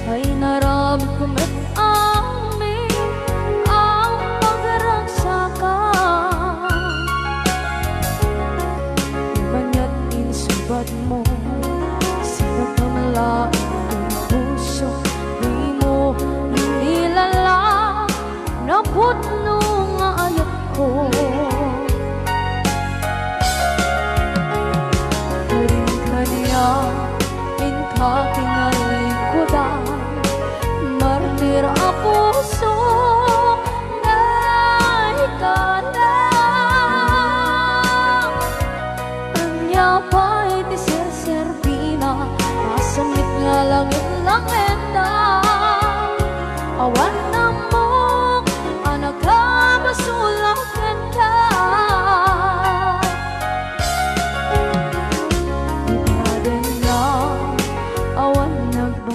ay naramit ko met amin ang pagragsakan. Banya't insubad mo, sinatamla ang puso, di mo inilala na putno nga ayat ko. Aking alingkudan, martir ang puso na ikalang. Anya pa'y di ser-serbina, masamit nga langit na awan na mo, anak ka masulakan ka.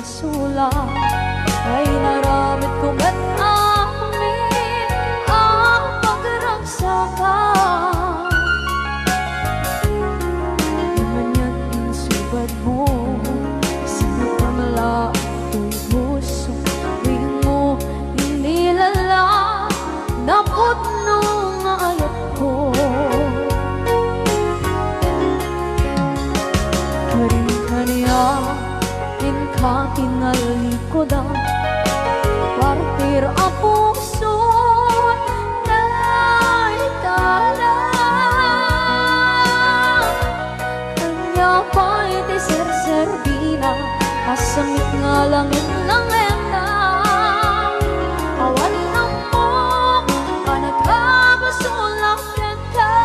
Sula ay naramit ko met amin ang pagragsakan. Di man yan insubad mo, sinatamla ito'y puso, di mo inilala na putno nga ayat ko. Karin-kaniya katingalikodan, partir ang puso na ikalang. Kanya pa'y di ser-serbina, kasamit nga langit ng awan na mo, kanagkabasulang ka.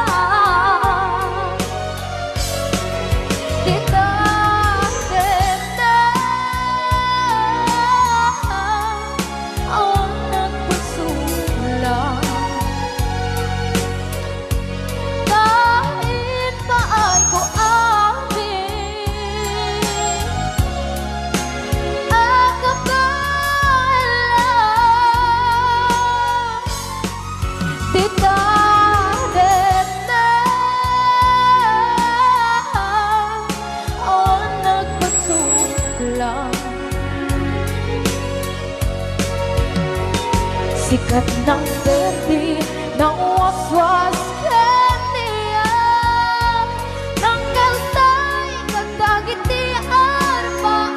Sikat ng berde ng waswas kaniya, tanggal tay katagit di arbaan.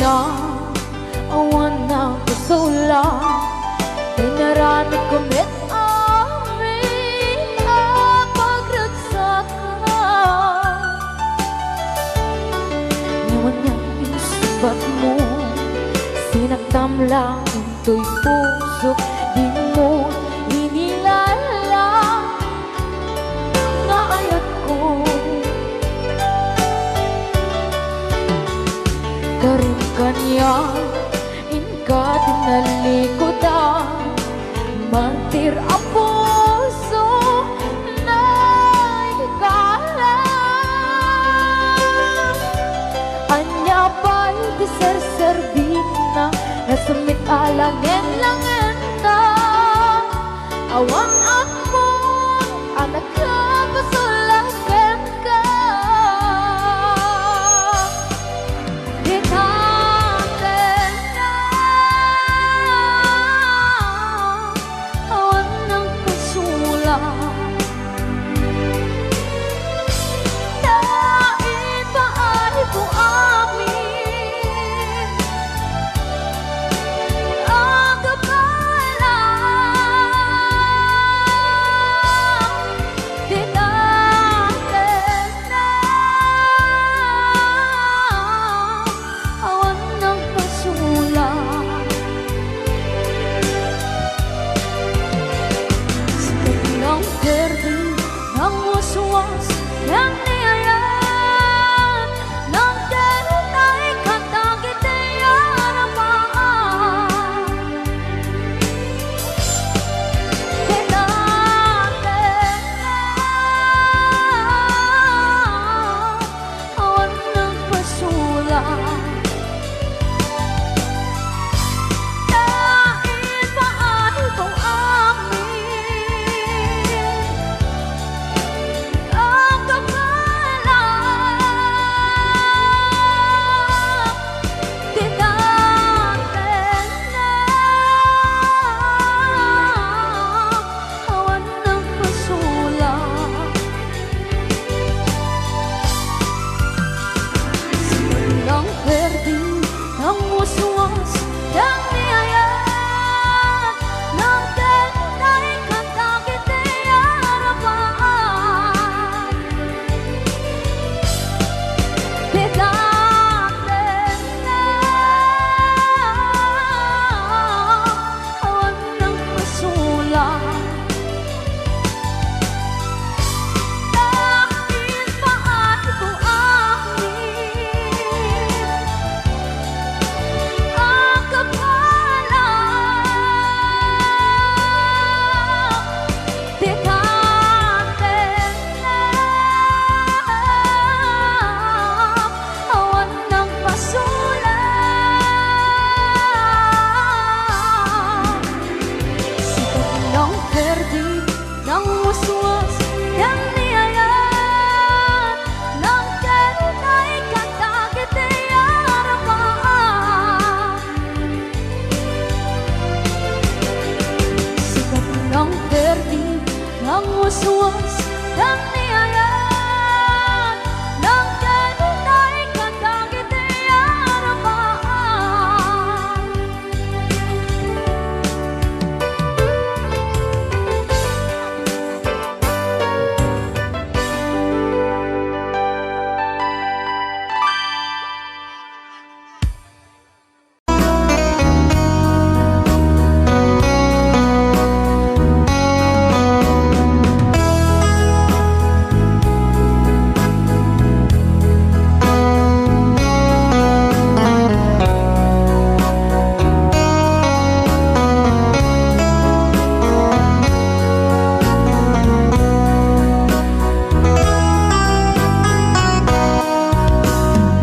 Na awan ng kasula, ay naramit ko met amin ang pagragsakan. Ngayon niyang insubat mo, sinaktam lang ito'y puso, di mo inilala na ayat ko. Karin kanya inka tinalikodan, mantir ang puso na ikalang. Anya pa'y di ser-serbina, nasamit alangin na awan ako, anak ka masulakan ka. suwas yang niayat ng derutay katagit harapan kita awan ng pasulat. Dahil mahal ko ang kapalang tinatin na awan ng pasulat. Silang perding ang uswas yang niayat ng derutay katagit harapan tigatin na awan ng pasulat. Dahil mahal ko ang kapalang tikatin na awan ng pasulat. Sikat ng perdi ng uswas yang niayat ng derutay katagit harapan sikat ng perdi ng uswas yang niayat ng derutay katagit harapan.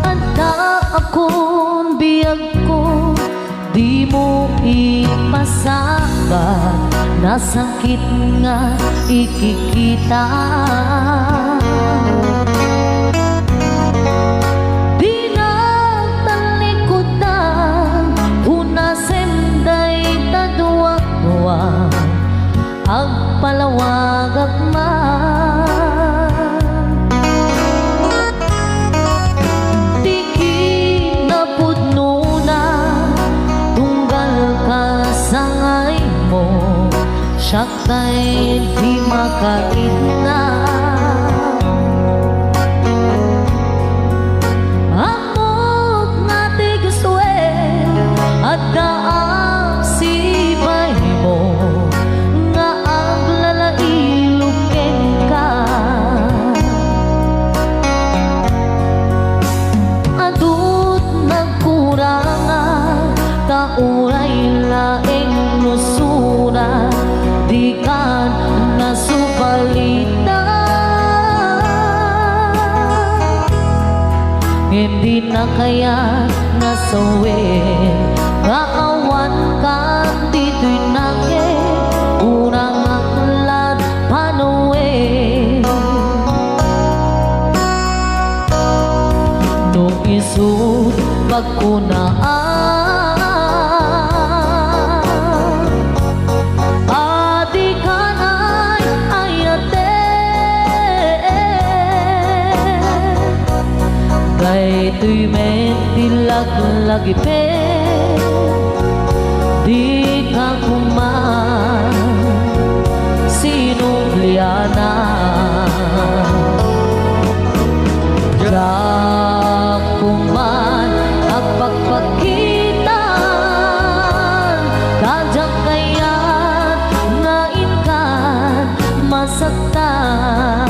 Anda akong biyag ko, di mo ipasabat, nasakit nga ikikita. Di na talikutan, una senday taduwa-duwa, agpalawag agman. Tiki na pudno na, tunggal ka sangay mo, siya kay di makait na. Amok nga di gusto at daang sibay mo nga ang lalailukin ka. Adut nagkurangan kauray laing nusura, di kan nasupalitan. Hindi na kaya nasawin gaawan kan dito'y nangin unang aklat panuwi. Nung isut pagkunaan adikan ay ayate kay tuy mentilag-lagi pe di ka kuman sinubliana. Kuman at pagpakitan kadyak kaya't ngain ka masaktan.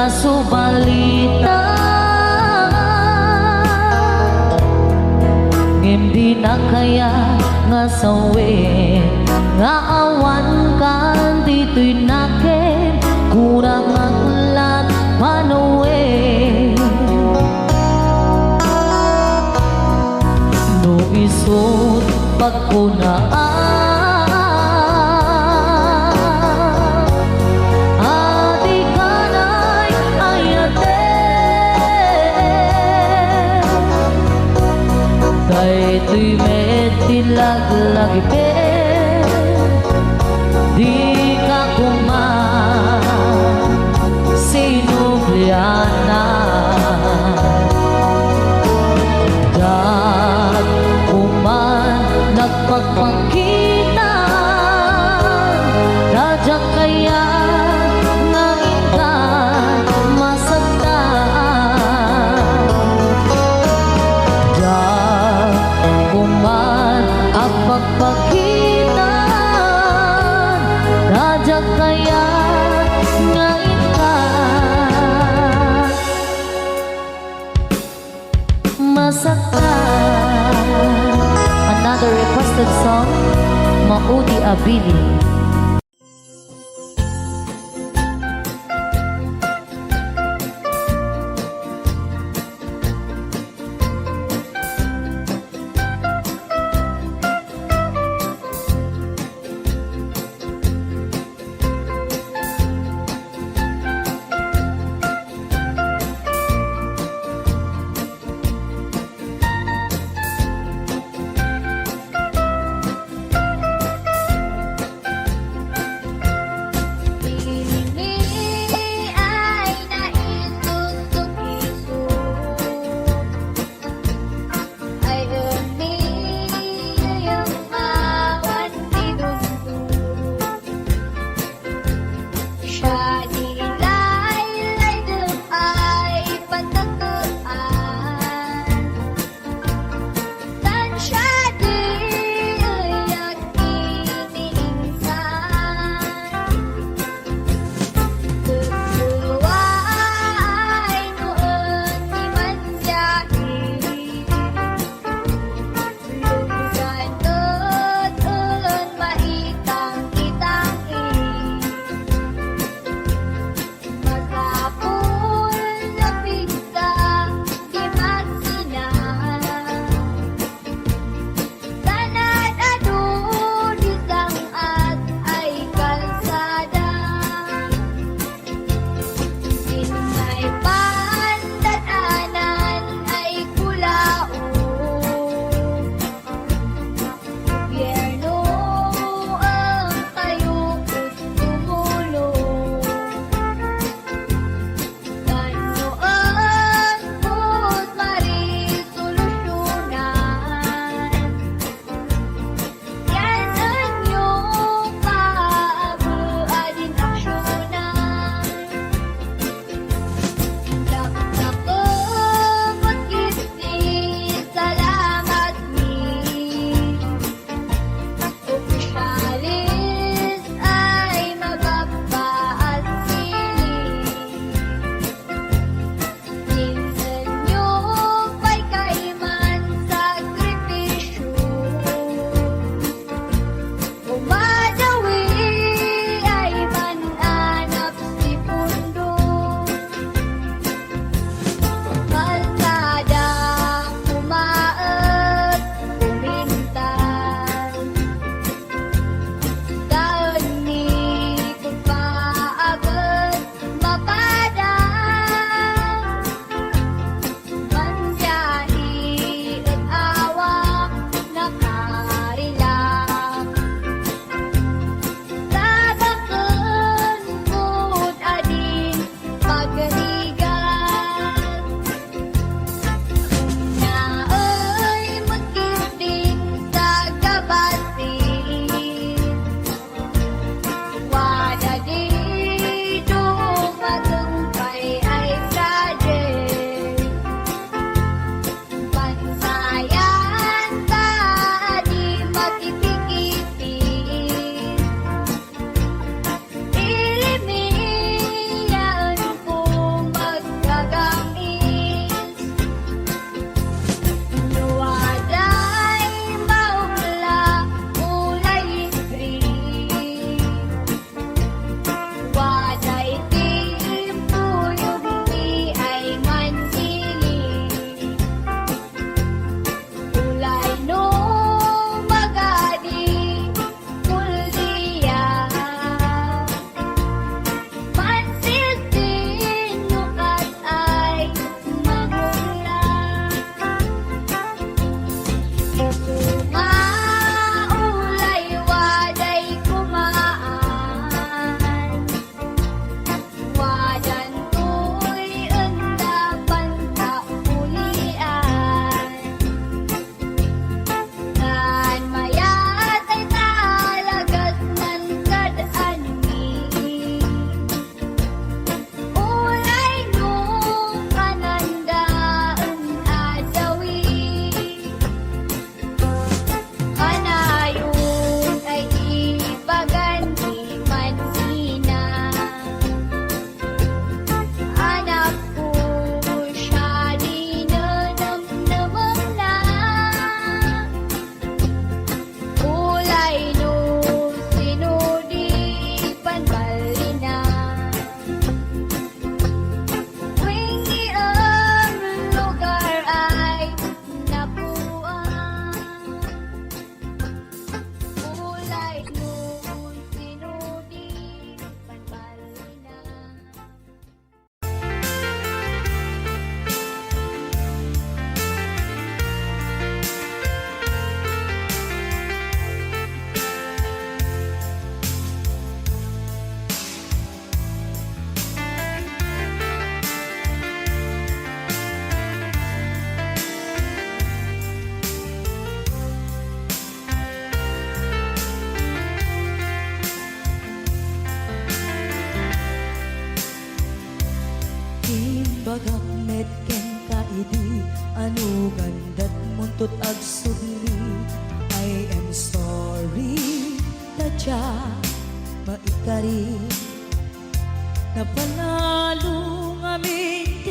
nasubalita. Hindi na kaya nga sawi nga awan kan dito'y nakin kurang ang ulat panawi. No isot pagkunaan adi kanay ayate dayto'y medilaglag pe di ka kuman sinubliana dat kuman nagpagpakita radya kaya nga ikan masagdan dat kuman ang pagpakita radya kaya nga ikan masaktan. Another requested song, Maudi Abili.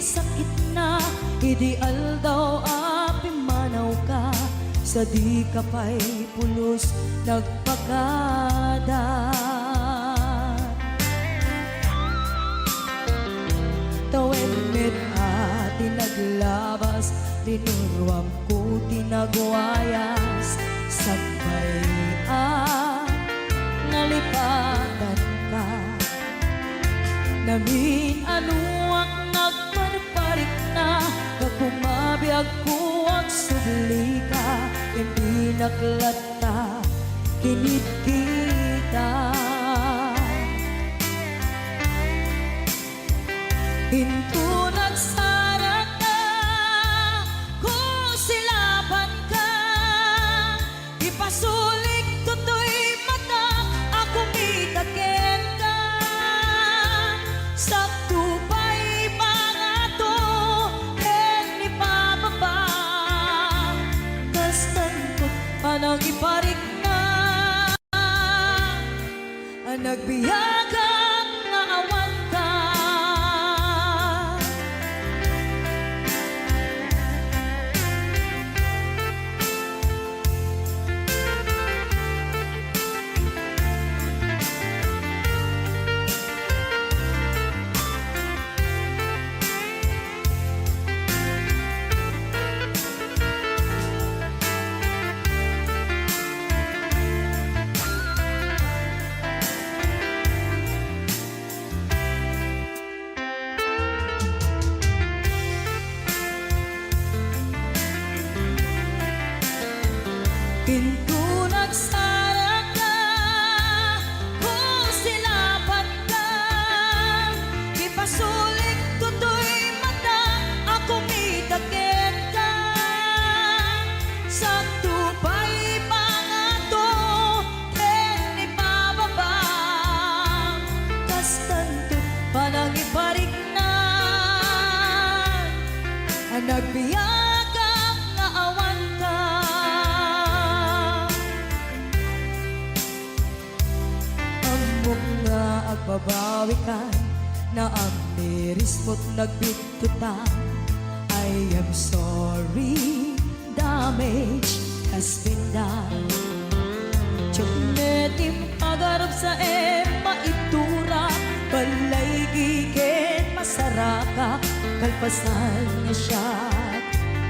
sakit na, ideal daw api manaw ka, sa di ka pa'y pulos nagpakada. Tawenit at tinaglabas, tinuruam ko tinagwayas, sabay nalipatan ka. Namin anuak nagparparik na, nagpumabiyag ko ang subli ka, hindi naklata, kinit kita. Hinto nagsara ka, kung silaban ka, ipasulik tutoy mata, ako mitaken ka. Sakto pa'y pangato, ken ipababa, kastantot panang iparik na, ang nagbiyagang nga awan ka. Pinto nagsara ka, kung silaban ka, ipasulik tutoy mata, ako mitaken ka. Sakto pa'y pangato, ken ipababa, kastantot panang iparik na, ang nagbiyagang nga awan ka. Nga agbabawi ka, na ang miris mo't nagbitutan. I am sorry, damage has been done. Tiyunetim agarap sa maitura, balay gigen masaraka, kalpasan niya siya,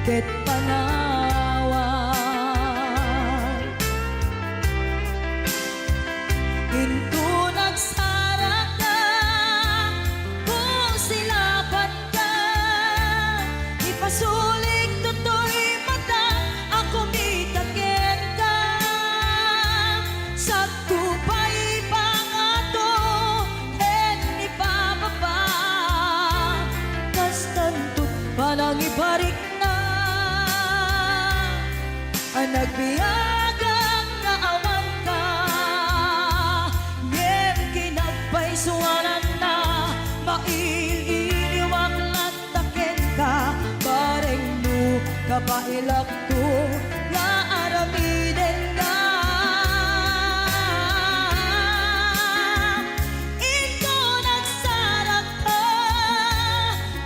ket panawan. Hinto nagsara ka, kung silaban ka, ipasulik tutoy mata, ako mitaken ka. Sakto pa'y pangato, ken ipababa, kastantot panang iparik na, ang nagbiyagang nga awan ka. Suwanan na, maililiwag lantaken ka, bareng mo kapailak ko, nga aramiden ka. Ito nagsara ka,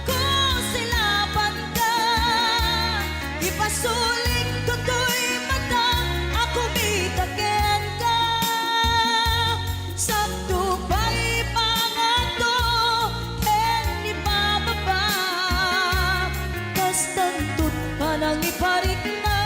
kung silaban ka, ipasulik tutoy mata, ako mitaken ka. Sakto pa'y pangato, ken ipababa, kastantot panang iparik na,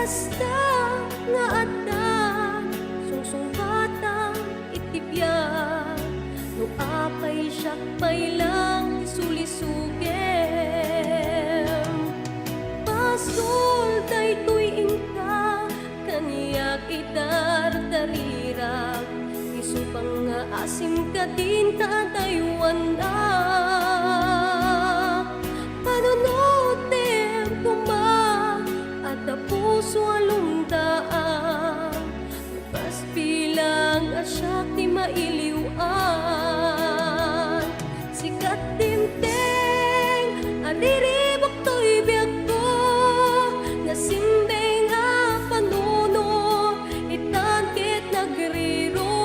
Kasta nga adda sungsong batang itibyan no apay siya pailang sulisugem pasul daytoy ingka kaniyak idardarira isupang nga asim ka din tatayuan na panunutem kuma at puso alumdaan bukas bilang asyak ti mailiwan sikat tinteng aliribok to'y biyag ko nasimbeng nga panunod itangkit nagriro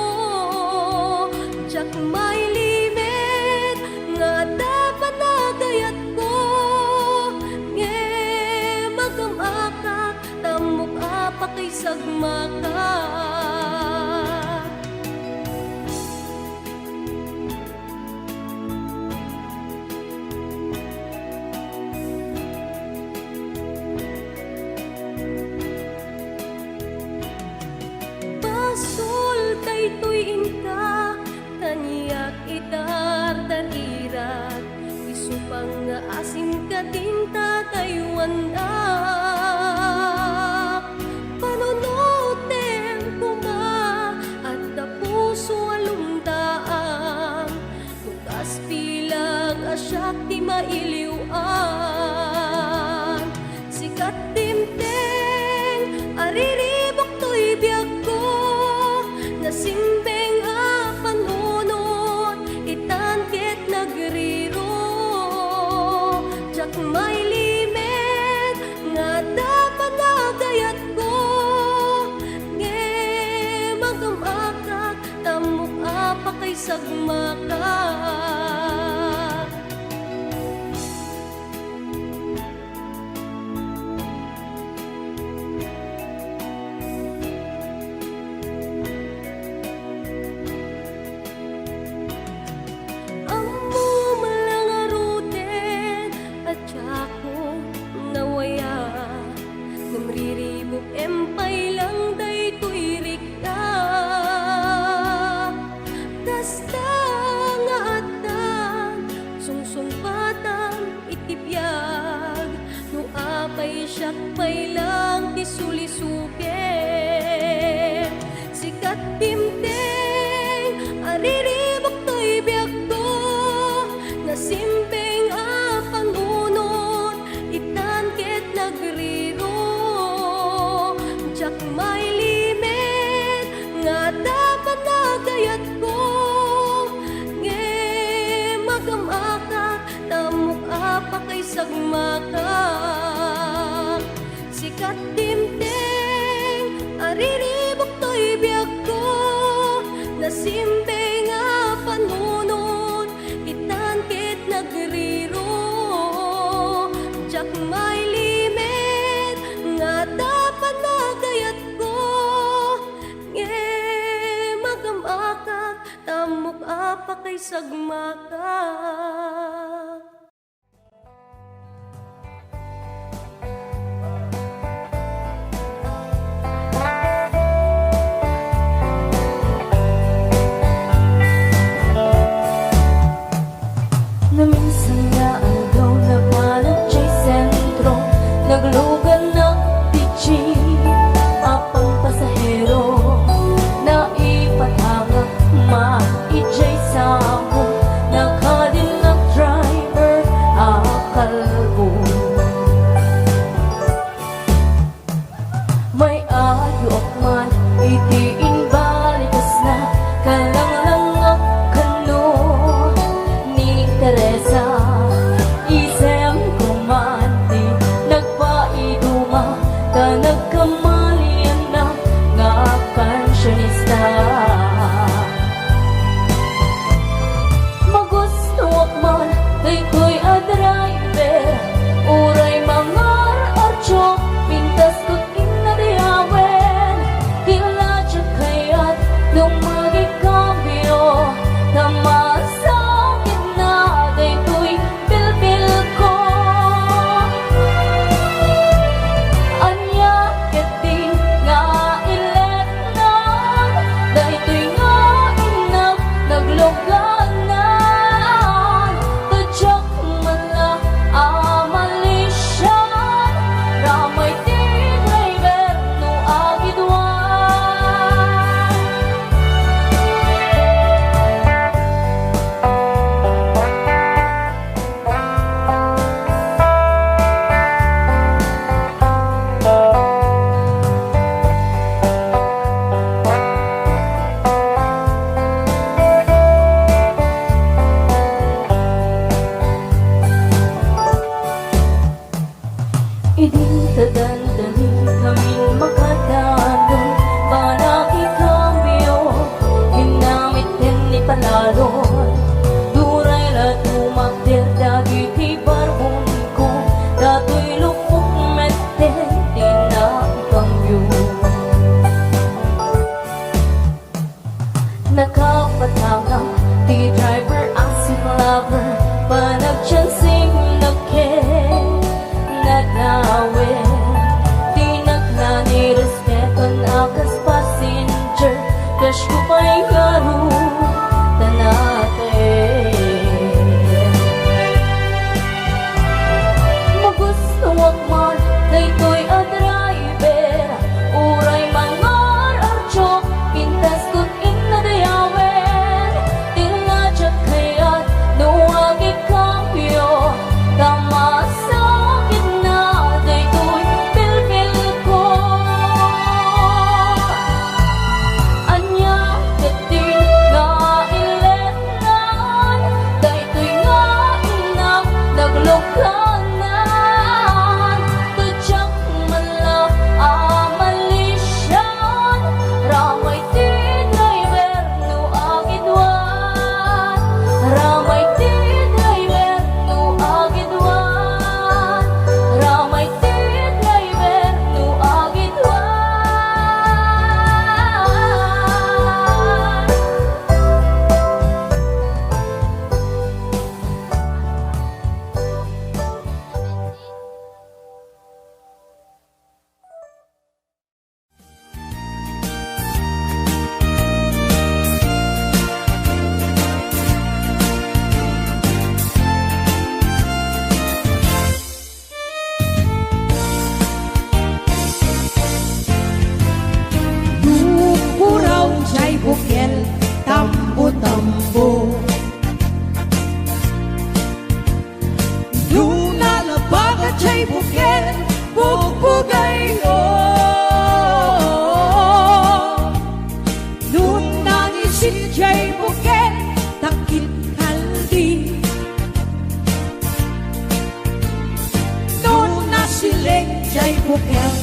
jak may limit nga dapat nagayat ko nge magamakak tamok apakay sagmaka pasul daytoy ingka kaniyak idardarira isupang nga asim ka din tatayuan na panunutem kuma at puso alumdaan bukas bilang asyak ti mailiwan sikat timteng ariribok to'y biyag ko nasimbeng a panunod itangkit nagriro jak may limit nga dapat nagayat ko nge magamakak tamok apakay sagmaka namriribok empay lang daytoy rikta kasta nga atan sungsong batang itibiyag no apay siyak pay lang ti sulisuke sikat timteng ariribok to'y biyag ko nasimbeng a panunod itangkit nagriro jak may limit nga dapat nagayat ko nge magamakak tamok apakay sagmaka sikat timteng ariribok to'y biyag ko nasimbeng a panunod itangkit nagriro jak may limit nga dapat nagayat ko nge magamakak tamok apakay sagmaka Na minsan nga agaw na palag siya'y sentro naglugan ng pichi apang pasahero na ipatangak maijay sa ako nakalinap a driver, uray mangar archok, pintas kut inadayawen, tinajak kayat nuwagi kampyo, tamasakit na daytoy pilpil ko. Anya kating nga iletnan, daytoy nga inang naglukanan, tudyak mala amalisyan, ramay ti driver no agidwan, ramay ti driver no agidwan, ramay ti driver no agidwan. Puraw chay bukel, tambo-tambo. Luna labaga chay bukel, bubugay o. Luna isin chay bukel, takit kaldi. Luna siling chay bukel,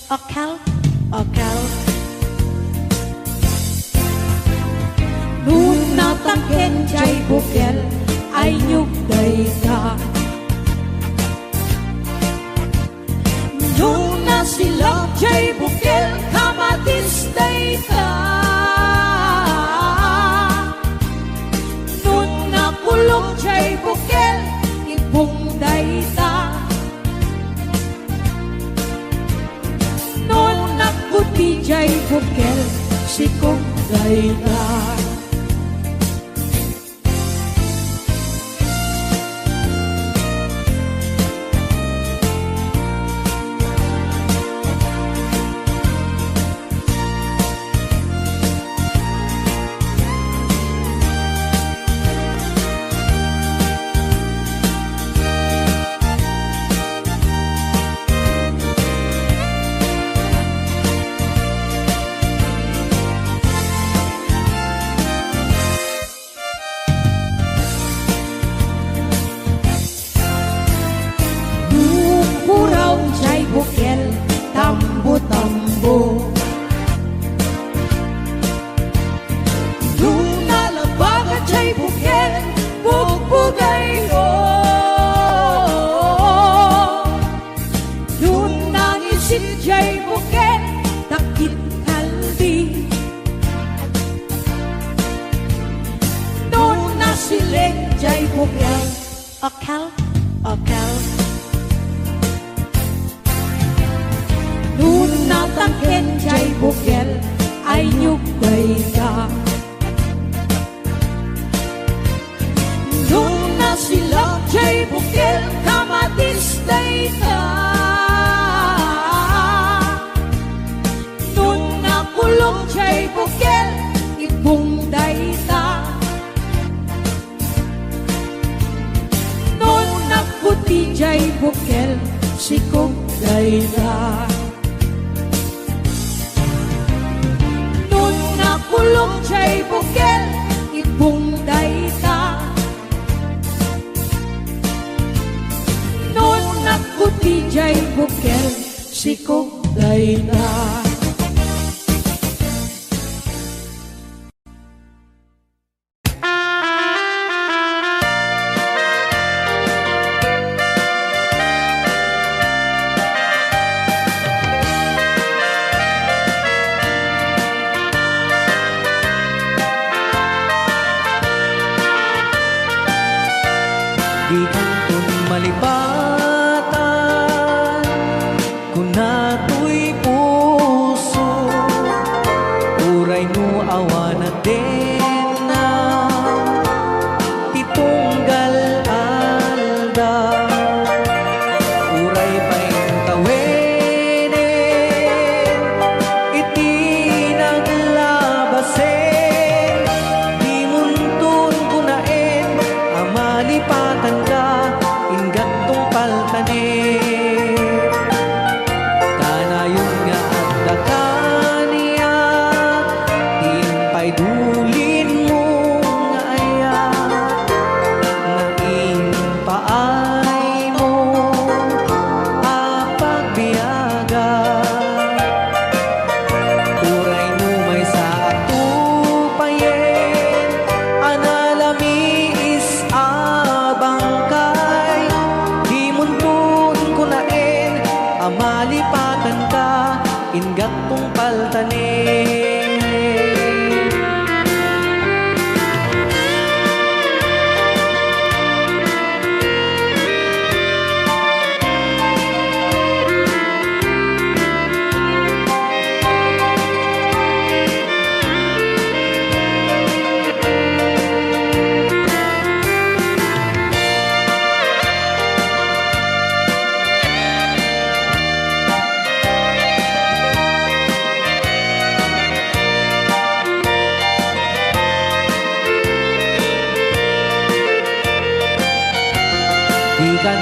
akal, akal. Nuna tangken chay bukel ay nyugday ka. Nuna silak chay bukel kamatis day ka. Nuna kulong chay bukel ibong day ta. Nuna kuti chay bukel sikong day ta. Puraw chay bukel, tambo-tambo. Luna labaga chay bukel, bubugay o. Luna isin chay bukel, takit kaldi. Luna siling chay bukel, akal, akal. Nuna tangken chay bukel ay nyugay ka. Nuna silak chay bukel kamatis day ka. Nuna kulong chay bukel ibong day ta. Nuna kuti chay bukel sikong day ta. Kulong chay bukel, ibong day ta. Noon nakuti chay bukel, sikong day ta. Di kantong malipatan kung nato'y malipatan ka, ingat kong paltanin. Di kan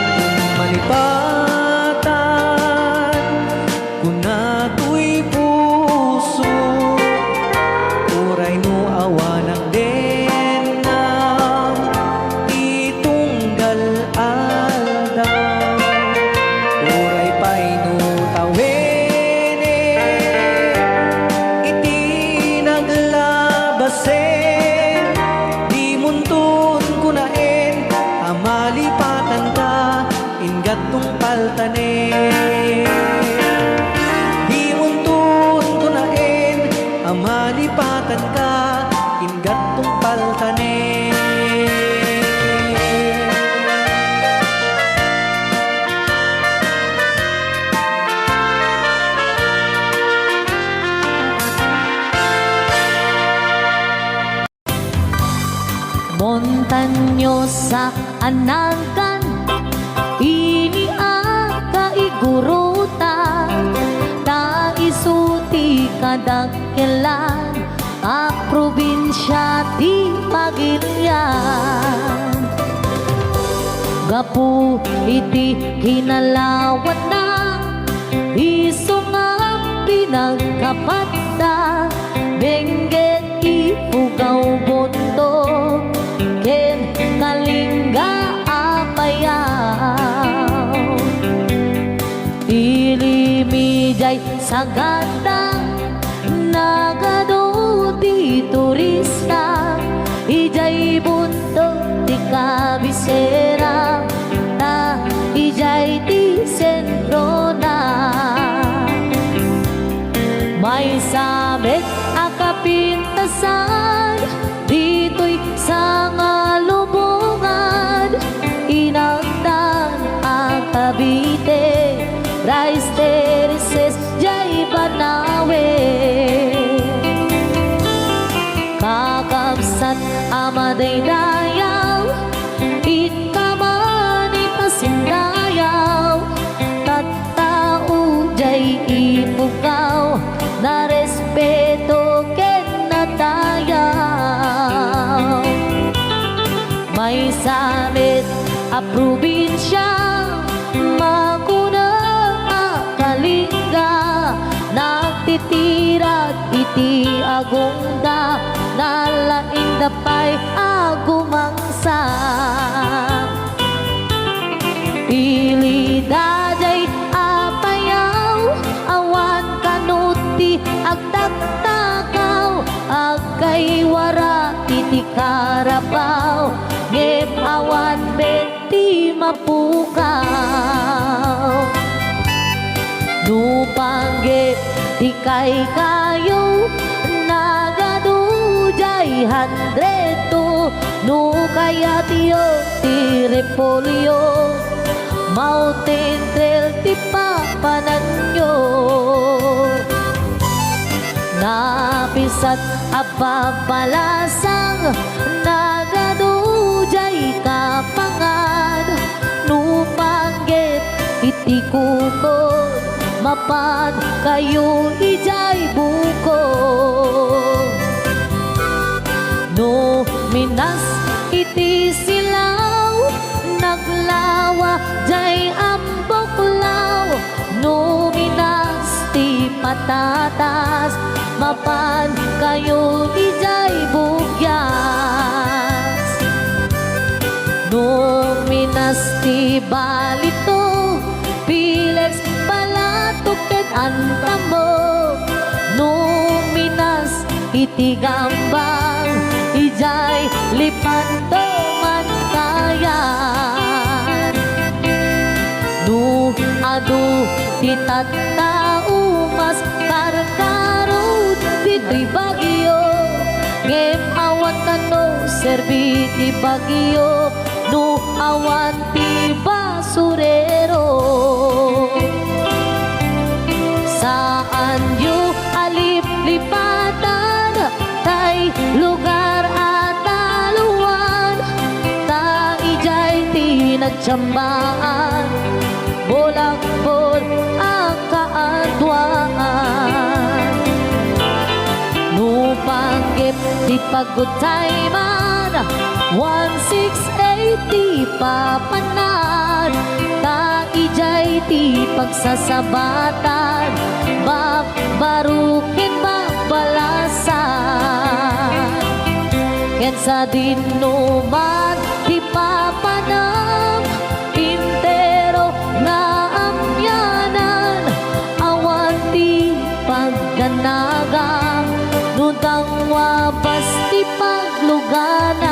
malipatan kung nato'y puso, uray no awanang din ng itunggal aldaw, uray pa'y no tawin iti naglabasen, di muntun kunain amalipatan ka, ingat tong paltanin. Di muntun kunain amalipatan ka, ingat tong paltanin. Montanyosa anagan ini kaigurutan ta isuti kadakkelan a probinsya di Pagirian. Gapu iti kinalawat na iso nga pinagkapatda, benggit ipugaw bundok ken kalingga apayaw, ilimijay sagada nagado di turista, ijay bundok di kabisera na ijay di sentro na, may sabit akapintasan dito'y sa ngalubungan, inagdan ang Cavite, rice terraces jay Banawe, kakabsat amaday dayaw, ikamani pasindayaw, tattao jay ipukaw, na respeto ken natayaw. May samit a probinsya makuna kalingga, nagtitirat iti agungda, nalaing dapay agumangsa, ilidajay apayaw, awan kanuti agtaktakaw, agkaywara iti karapaw, ngem awan beti mapukaw. Nupanggit di kay kayo nagadujay handreto, no kaya tiyo ti repolyo, mountain trail ti papananyo, napisat apapalasang nagadujay kapangan, nupanggit iti kukod, mapan kayo ijay bukod, no minas iti silaw, naglawa jay amboklaw, no minas ti patatas, mapan kayo ijay bugyas, no minas ti balito, pilex palatok ken antamo, no minas iti gambang, ijay lipanto man kayan, no adu ti tatta dito'y bagyo ngem awan kano serbi ti bagyo no awan ti basurero. Saan yu alip-lipatan tay lugar at aluan ta ijay ti nagtsambaan bolak-bol ang kaadwaan no panggip ti pagutay man 1680 papanan ta ijay ti pagsasabatan babarukin babalasan ken sa dinuman ti papanam intero na amyanan awan ti pagdanagang nutang wabas ti pagluganan.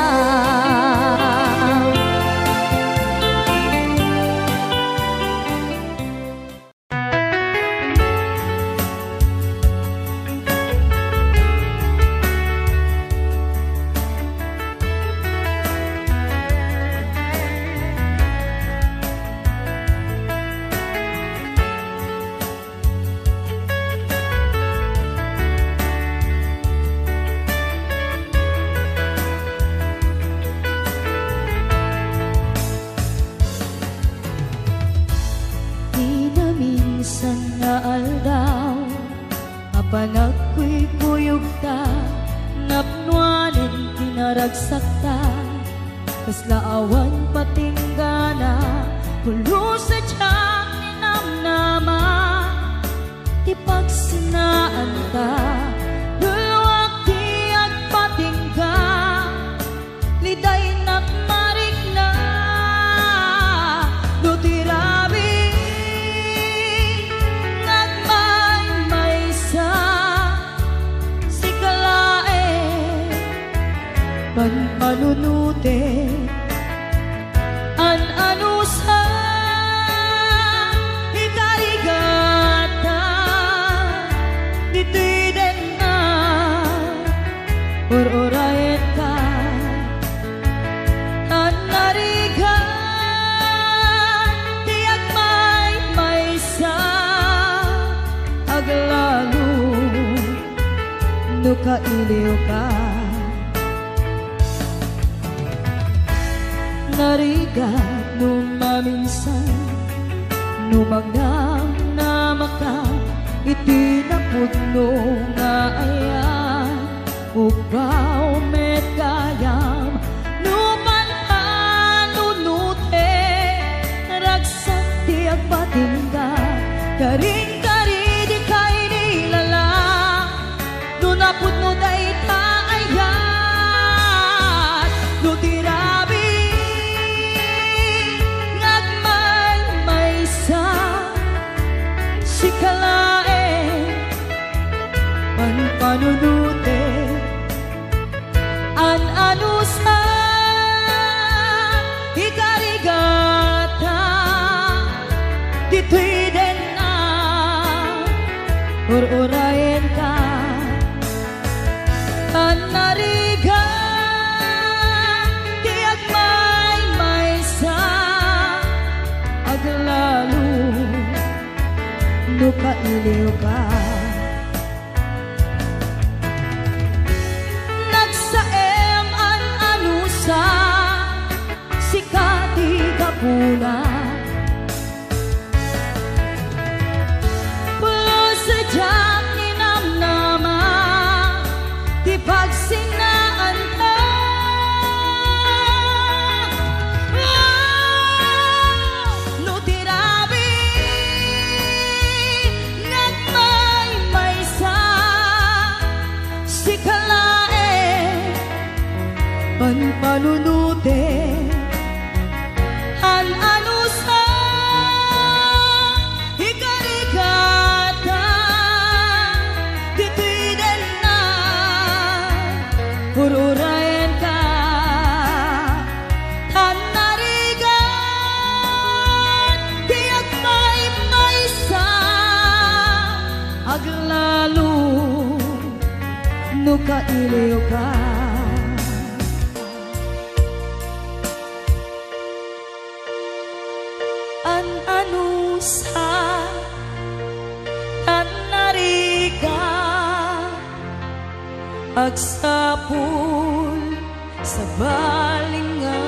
Di na minsan nga aldaw apan ako'y kuyog ta napnuanin tinaragsak ta kasla awan patinggana kulo sa tiyak ni namnama ti pagsinaan ta dulwak ti agpatingga liday nakmarik na no tirabi nagmay-maysa si kalae panpanunute an anusa ikarigata dito'y den na or-orayen ka an narigan tiyak may-maysa aglalo no kailiw ka narigat no maminsan no magnam na maka itinapudno nga ayan upaw met kayam no pananunute ragsak ti agpatingga karing-kari di kay nilala no napudno day taayat no tirabi nagmay-maysa si kalae panpanunute an anusa ikarigata dito'y den na or-orayen ka an narigan ti agmay-maysa aglalo no kailiw ka nagsaem an anusa si kati kapuna pulo sa diyak ni namnama ti pagsinaan ka no tirabi nagmay-maysa si kalae panpanunute an ano no kaileo ka. An anusa tanariga agsapul sa balinga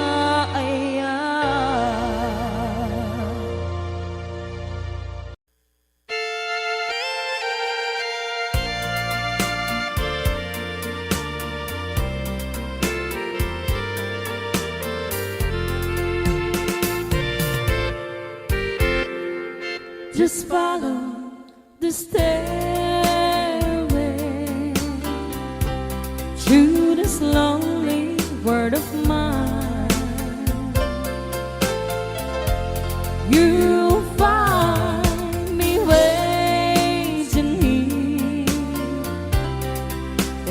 aya. Just follow the stairway through this lonely world of mine. You'll find me waiting here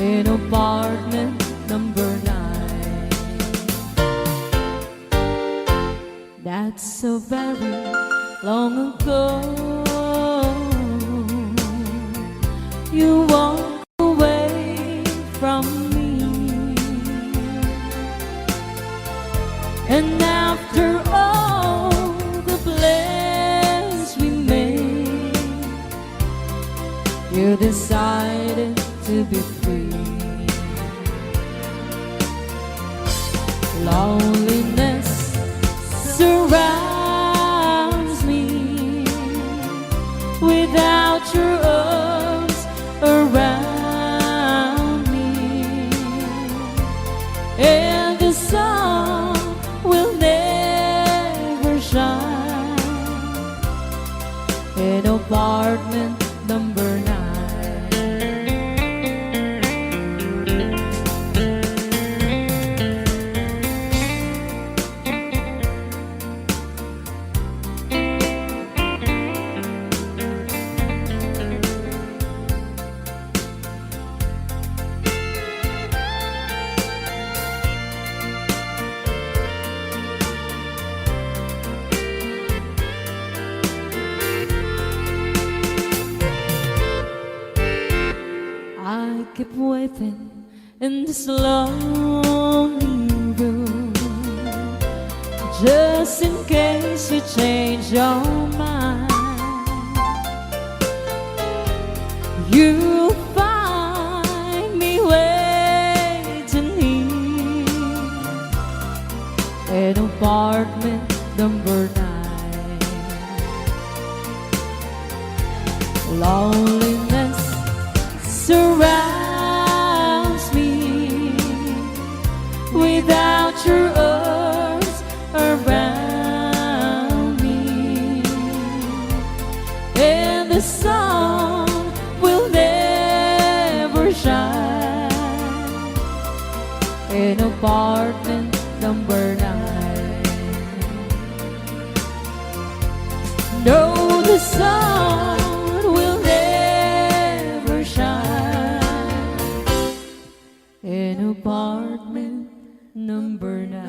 in apartment number 9. That's so very long ago. You walk away from me, and after all the plans we made, you decided to be free. Loneliness surrounds me without your arms around me, and the sun will never shine in apartment number 9. I keep waiting in this lonely room, just in case you change your mind. You'll find me waiting here in apartment number 9. Loneliness surrounds me without your arms around me, and the sun will never shine in apartment number 9. No, the sun will never shine in apartment number 9.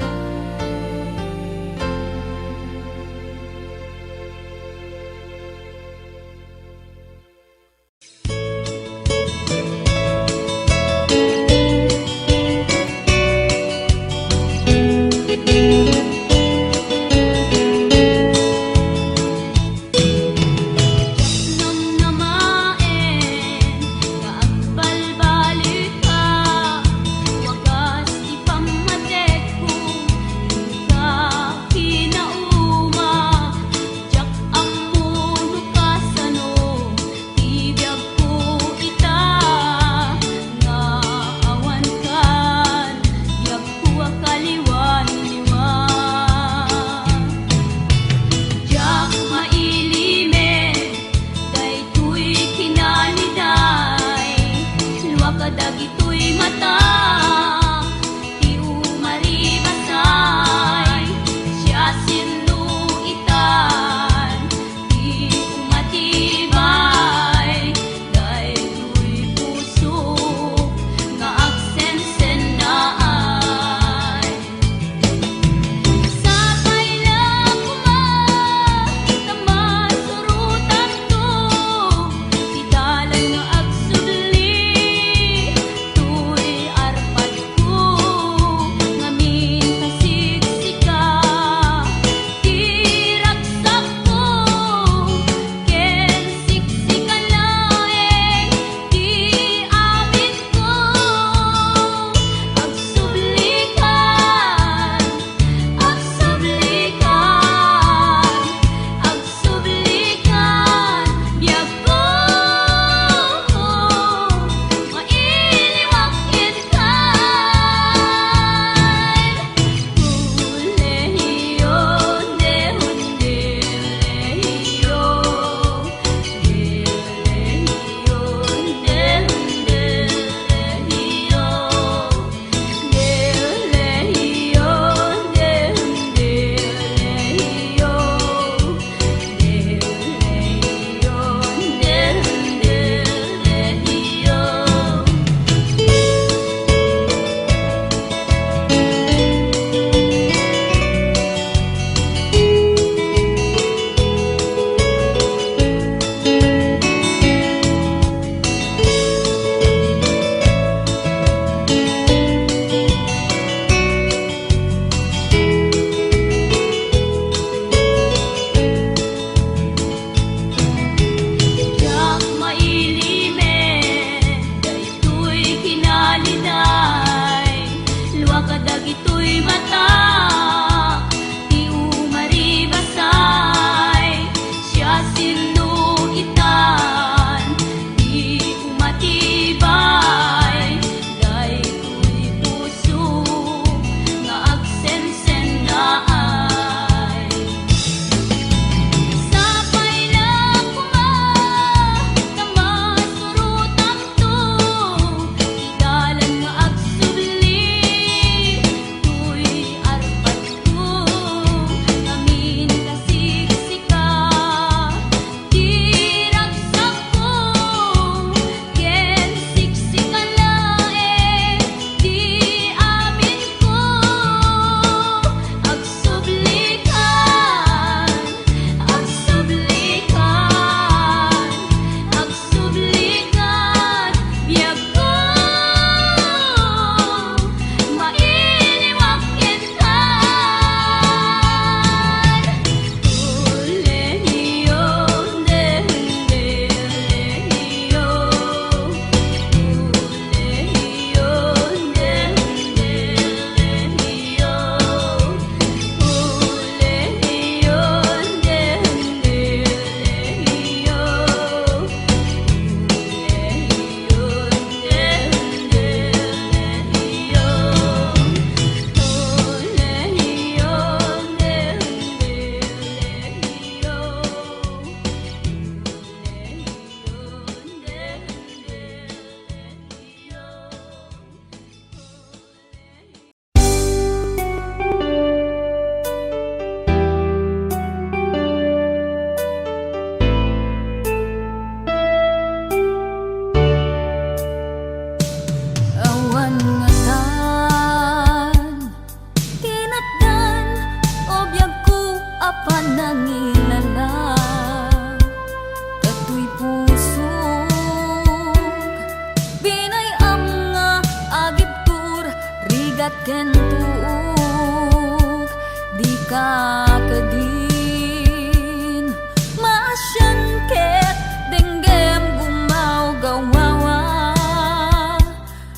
bigat ken tuog di ka kadin masyan ket denggem gumaw gawawa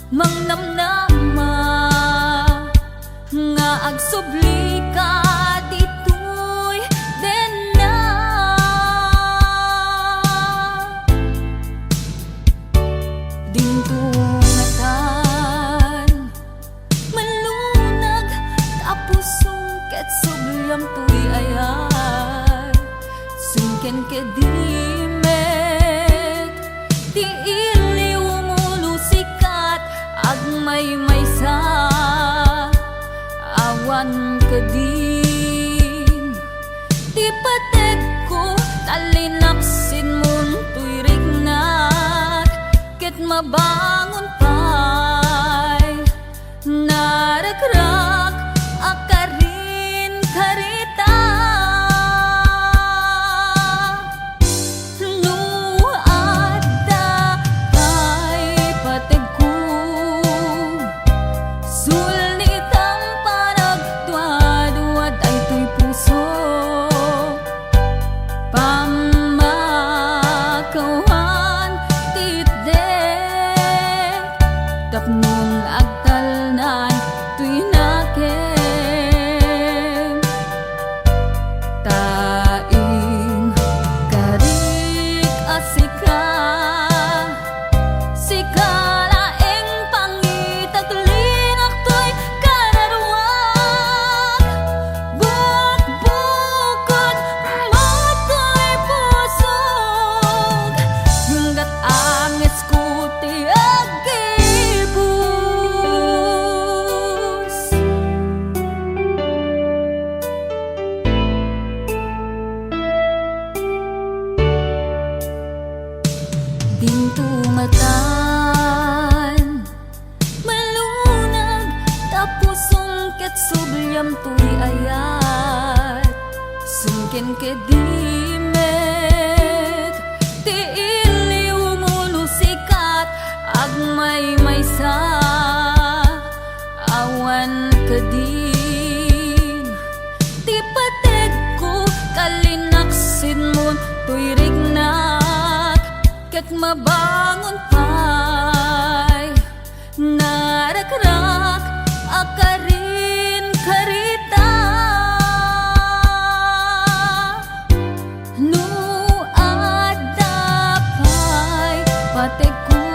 mangnamnama nga agsubli ka ditoy den na dintungatan malunag tapos sungket subyam tuy ayat sungken kedimet di iliw mulusikat agmay maysa awan kadin di pateg ko talinaksin mun tuy rignat ket mabangon pay narakrak akarin karita nuadda kay pateg ko sulnitang panagduad-duad ay tuy puso pamakawan titdek tapnon agtalnan tuy nakem taing karik asika sikalaeng pangitaglinak to'y kararwag bukbukod mato'y pusog hanggat angis ko ti agibus dintungatan malunag tapos sungket subyam tuy ayat sungken kedimet ti iliw mulusikat agmay maysa awan kadin ti pateg ko kalinaksin mon tuy rignat ket mabangon pay narakrak akarin karita nuadda pay pateg ko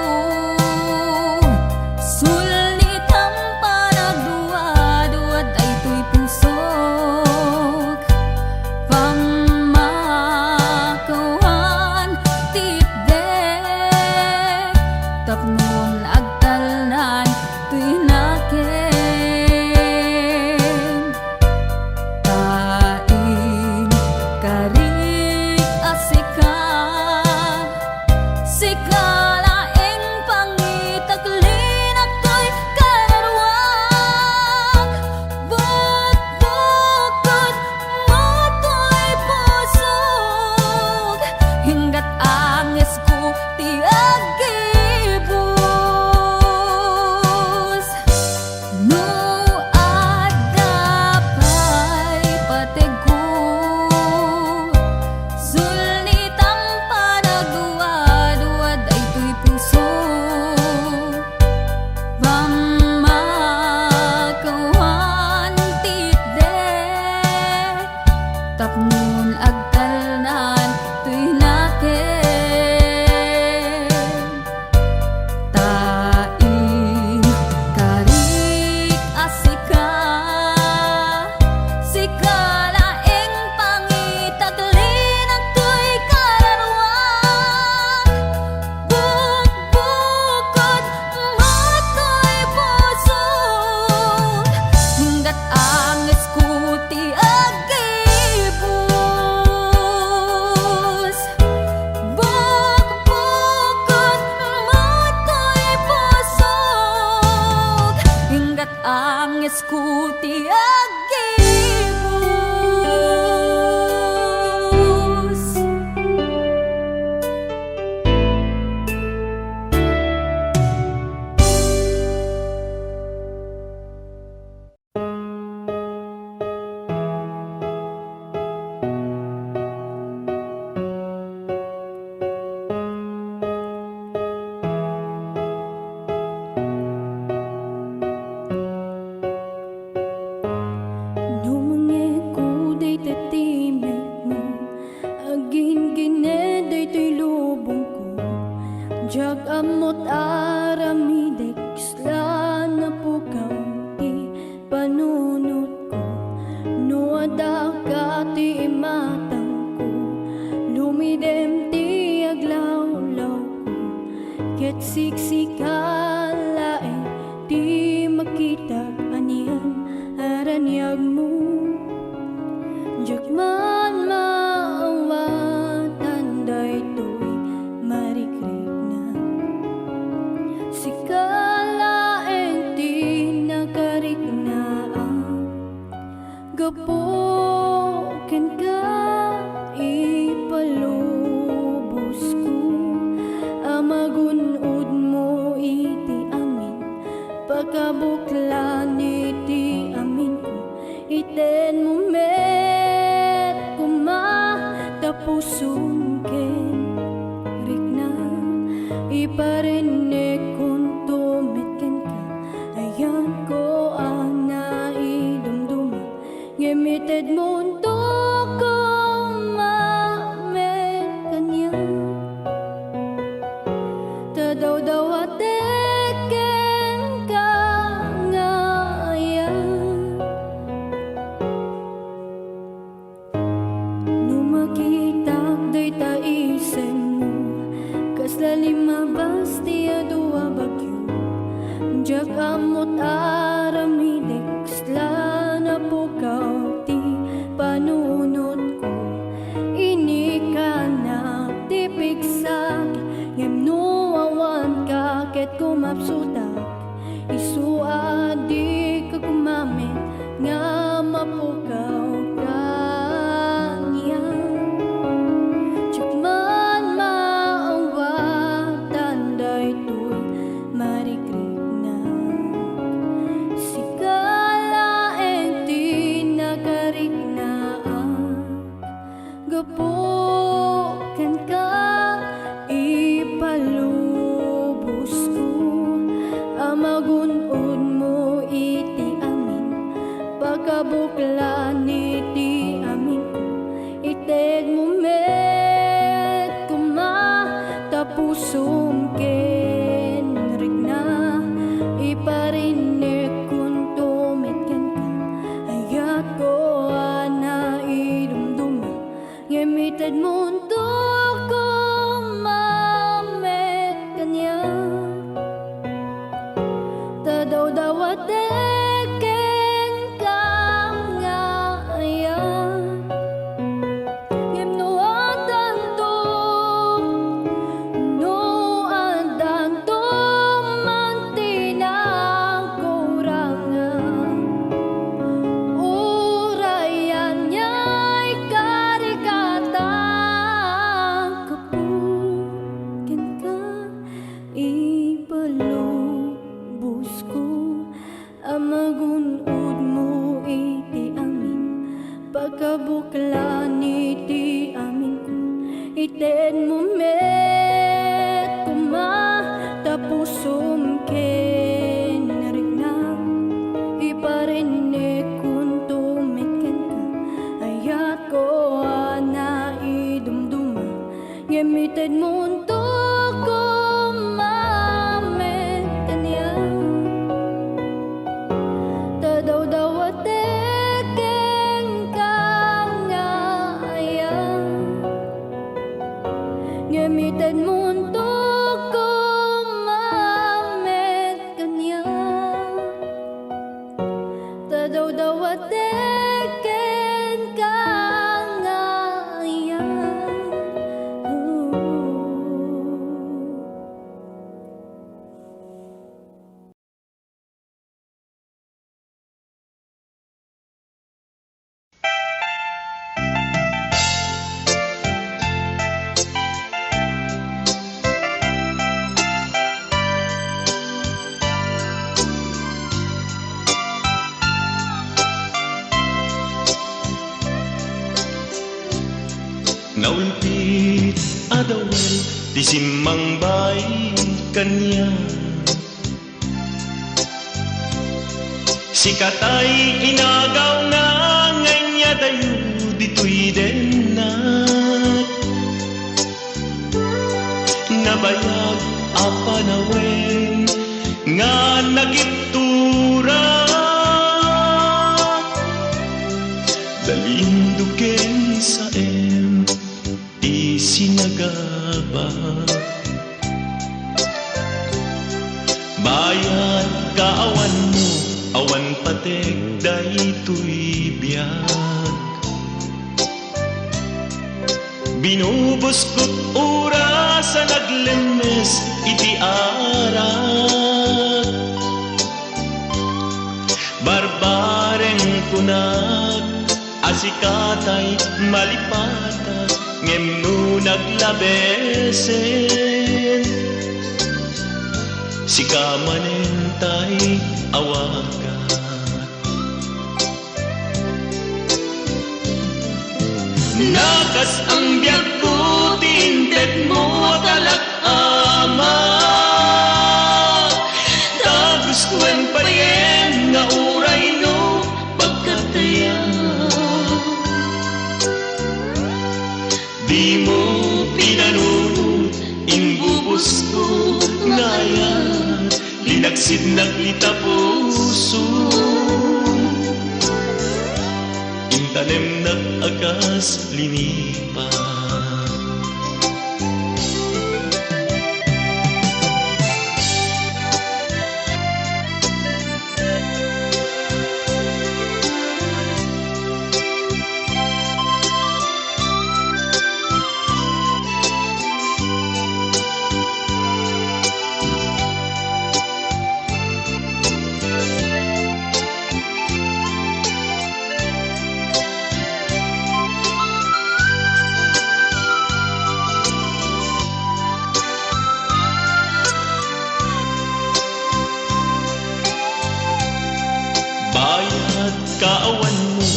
sulnitang panagduad-duad ay tuy pusok pamakawan titdek tapnon agtalnan tuy nakem taing karik asika sikalaeng pangitaglinak to'y kararwag bukbukod mato'y pusog hinggat angis ko ti agibus nuadda pay pateg ko sulnitang panagduad-duad ay tuy puso pamakawan titdek tapnon agtalnan tuy nakem taing karik asika sikalaeng pangitaglinak to'y kararwag bukbukod mato'y pusog hanggat angis ko ti agibus bukbukod mato'y pusog hanggat angis ko ti agibus Jag amot aramidek isla na pukaw ti panunot ko. No ada ka ti imatang ko, lumidem ti aglawlaw ko. Ket siksikalae ti makitag anian aranyag mo. Jag man maawatan daytoy marikrik na. Sikalaeng ti nakarik na gapoken ka ipalubos ko. Amagunod mo iti amin, pagkabuklan iti amin ko. Iten mo met kumatapusun ken rikna. Iparinig kung tumit ken ka, ayan ko ang naidumduma. Gimited mo untuk ko mamet kanya. Tadaw-daw ateken ka nga ayan. Numakitag day taisen mo, kaslali mabasti adua bagyo. Jak amot aramidek isla na pukaw ti panunot ko. Ini ka na tipiksak, yamno awan ka ket kumapsutak. Isu adi ka kumamit nga mapukaw ka niya. Chakman maawatan daytoy marikrik na. Sikalaeng ti nakarik na gapoken ka ipalubos ko. Amagunod mo iti amin, pagkabuklan iti amin ko. Ited mo met kumatapusom ken rikna. Iparinig kung tumit ken ka, ayat ko ana idumduma. Gimited mo untuk ko mamet kanya. Tadaw-daw ateken ka nga ayan. Yemno adanto, no adanto mantinang kurangan. Urayan niya'y karikatang kapuken ka ipalubos ko. Amagunod mo iti amin, pagkabuklan iti amin ko. Iten mo met kumatapusom ken rikna. Iparinig kung tumit ken ka, ayat ko ana idumduma. Gimited mo untuk ko mamet kanya. Tadaw-daw ateken ka nga ayan. Gimited mo untuk ko mamet kanya. Tadaw-daw ateken ka nga ayan. Naulpit adawan di simmang bay kanya. Sikatay inagaw na nganya dayo dito'y denat. Nabayag apanawen nga nagiptura dalinduken sa isinagaba bayat kaawan mo awan patek daytoy biyag binubos ko't oras sa naglemes iti arak barbareng kunag asikatay malipatag ngem no naglabesen sikamanentay awagat nakas ang biyag ko tinted mo talak-ama tapos kuen payen nga uray no pagkataya di mo pinanunod imbubos ko ngayon linaksid na kita puso intanem na akas linipa bayat kaawan mo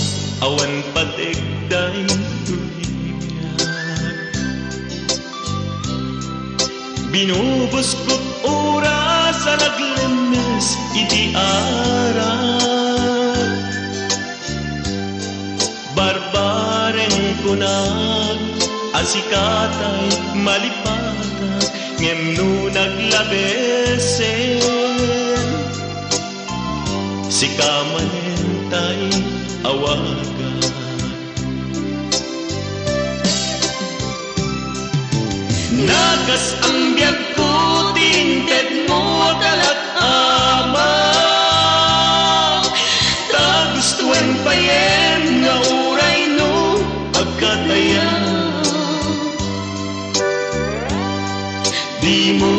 awan patek daytoy binubos ko't oras sa naglemes iti arak barbareng kunag asikatay malipatag ngem no naglabesen sikamanentay awagan nakas ang biyag ko tinted mo talak-ama tagustuhan payen nga uray no pagkataya di mo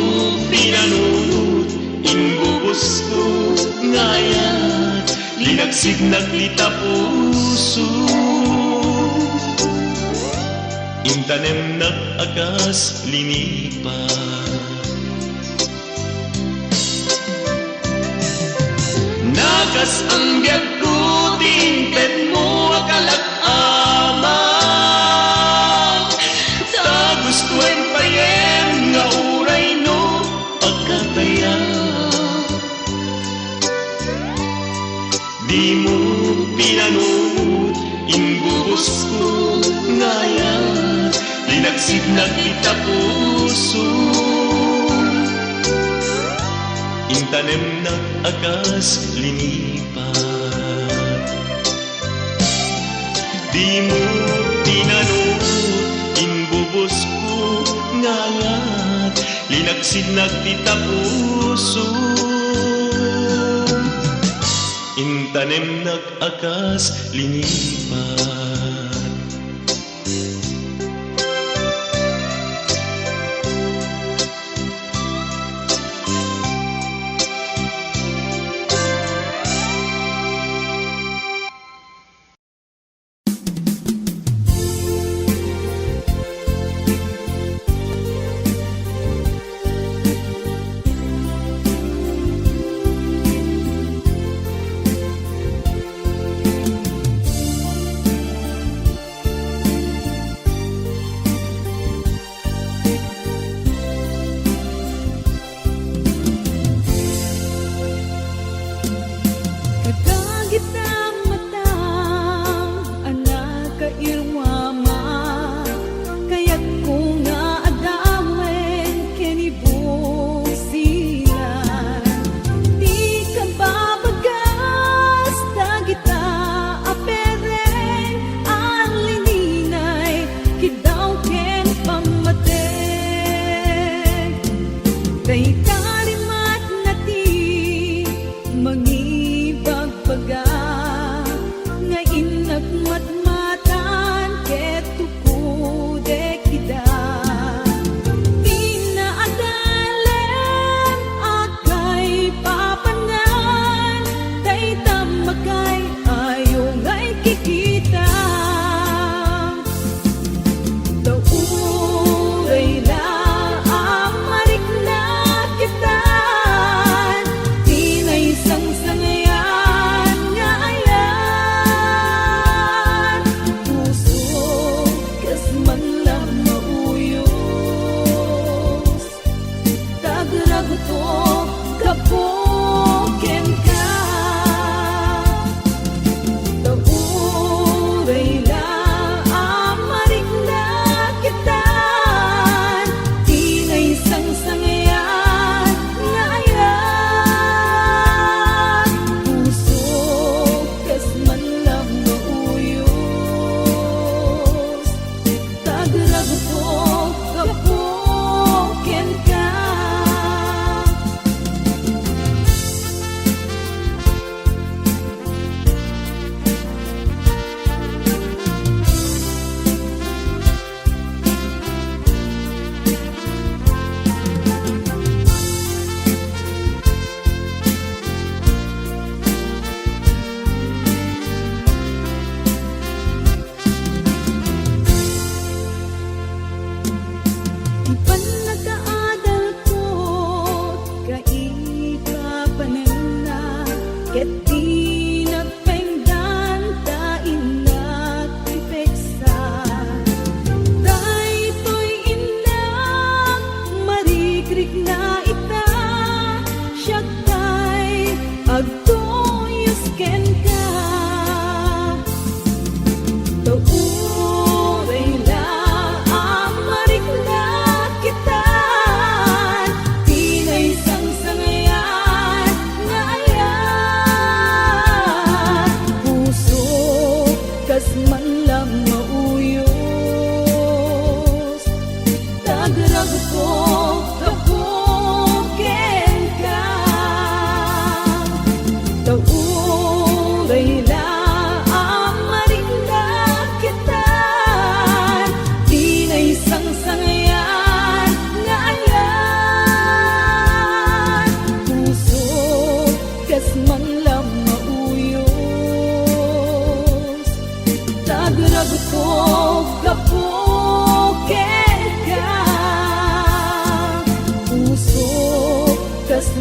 pinanunod imbubos ko ngayon linagsig na kita puso intanem na akas linipa nakas ang biyag ko tinted mo akalak-ama tagustuhan payen nga uray no pagkataya di mo pinanunod imbubos ko ngayon linagsid na kita puso intanem na akas linipat di mo pinanunod imbubos ko ngayon linagsid na kita puso intanem nag-akas linipat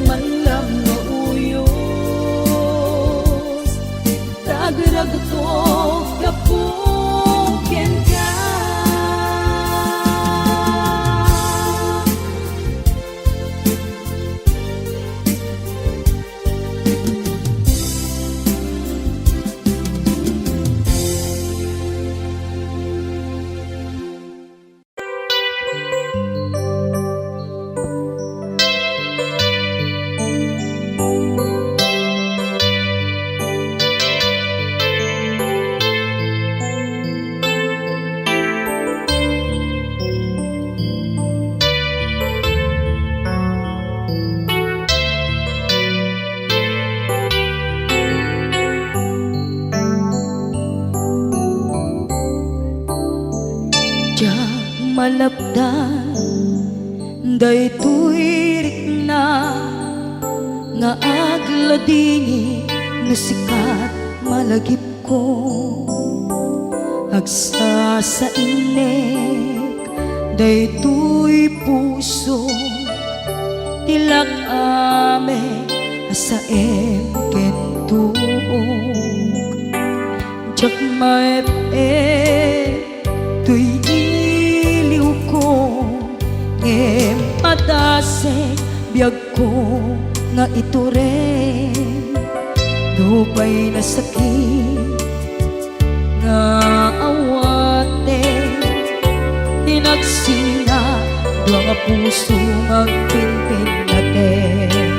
man lang nga uyos Tagrag to kapugyan ka malapdan daytoy rikna nga agladingi na sikat malagip ko agsa sa inek daytoy puso tilak ame asaem kentuog jak maep tuy ngem padase biyag ko nga ito rin dupay na sakit nga awate tinagsina dua nga puso magpinpin natin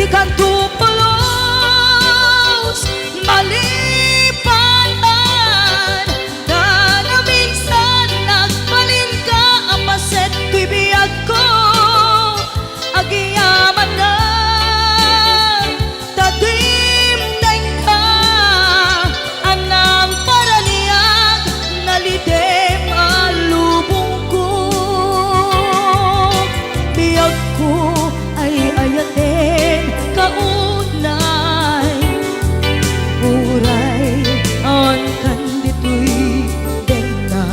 di ka tupulos malipatan na minsan nagbalin ka ang paset ko'y biyag ko agiyaman na tadimdeng ka anang paraniyag nalidem alubong ko biyag ko ay ayatin kaunay uray ang kandito'y dena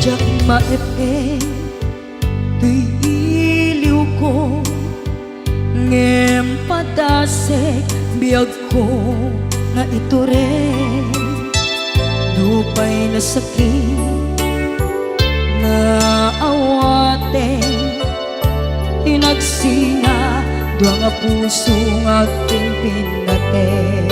jak maepe tuy iliw ko ngem padasek biyag ko nga ito rin dupay na sakit nga awate tinagsina dua nga puso nga pinpin natin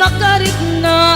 nakarik na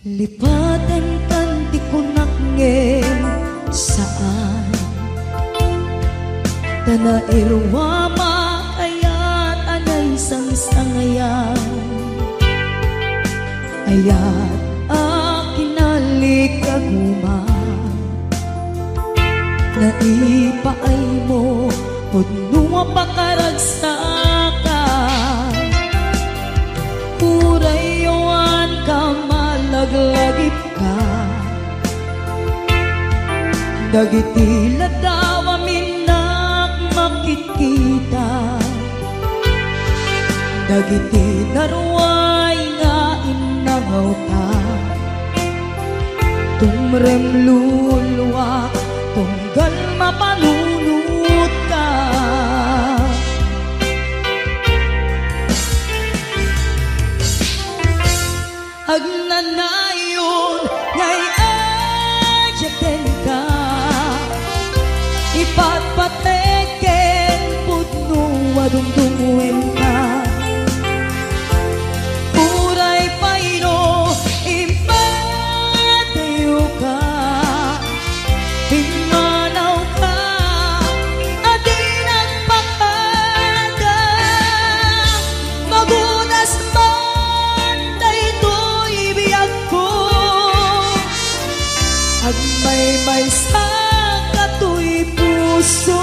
Lipatan kan di kunakngem saan Tana irwama ayat anay sangsangayan Ayat akinalik aguma Naipaay mo Pudnunga pakaragsakan malaglagip ka. Dagiti ladaw aminak makikita, dagiti daruay nga inangaw ta. Tumrem luluwa, tunggal mapanunot ka. Agnanayon ngay ayaten ka, ipatpateken pudno adungdungwen ka. Uray payno impatayo ka, pimanaw ka, adi nagpakada. Magunas man daytoy biyag ko, agmay-may sa katoy puso.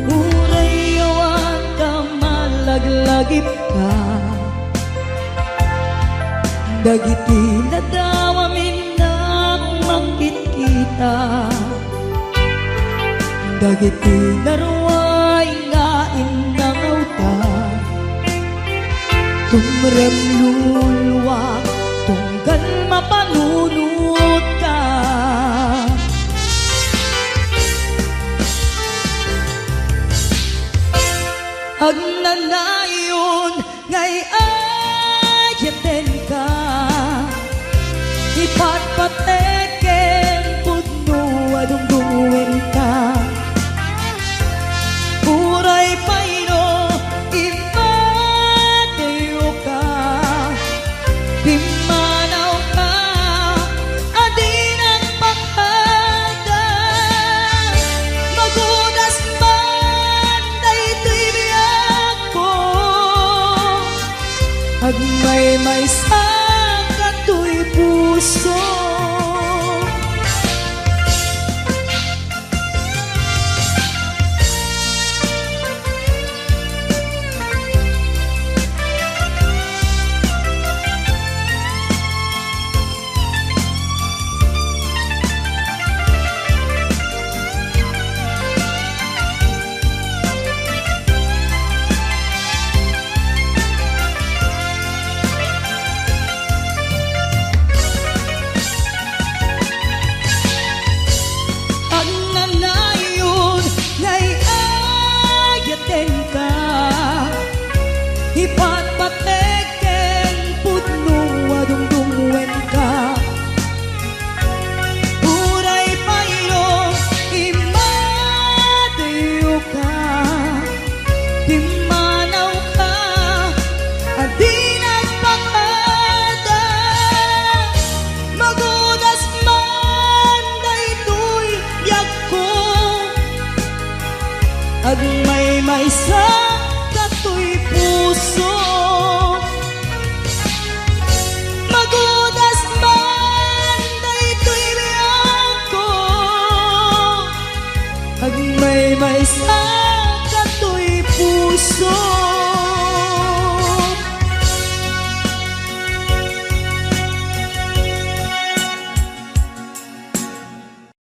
Urayawan ka, malaglagip ka, dagiti ladaw aminak makikita, dagiti daruay nga inangaw ta. Tumrem luluwa, tunggal mapanunot ka. Agnanayon ngay ayaten ka, ipatpateken pudno adungdungwen ka. Uray payno impatayo ka, pimanaw ka, adi nagpakada. Magunas man daytoy biyag ko, agmay-may